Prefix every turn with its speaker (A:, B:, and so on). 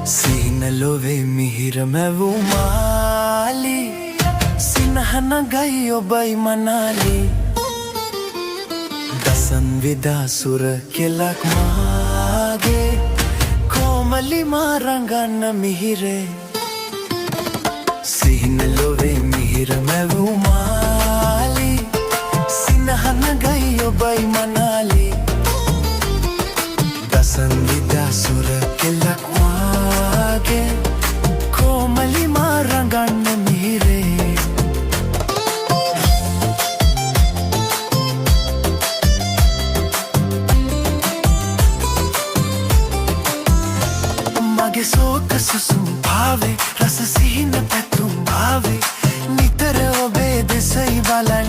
A: සීනලොවේ මිහිර මැවුමාලි සිනහන ගයි ඔබයි මනාලි දසන් විදා සුර කෙලක් මාගේ කොමලි මාරංගන්න මිහිරේ සීනලොවේ මිහිර මැවුමාලි සිනහන ගයි ඔබයි මනාලි දසන් විදා සුර කෙලක් कोमली मारंगण मिहिरे मगे सोक सुसुम भावे रस सिहिन पैतुम भावे नितर ओबे दिसई वाला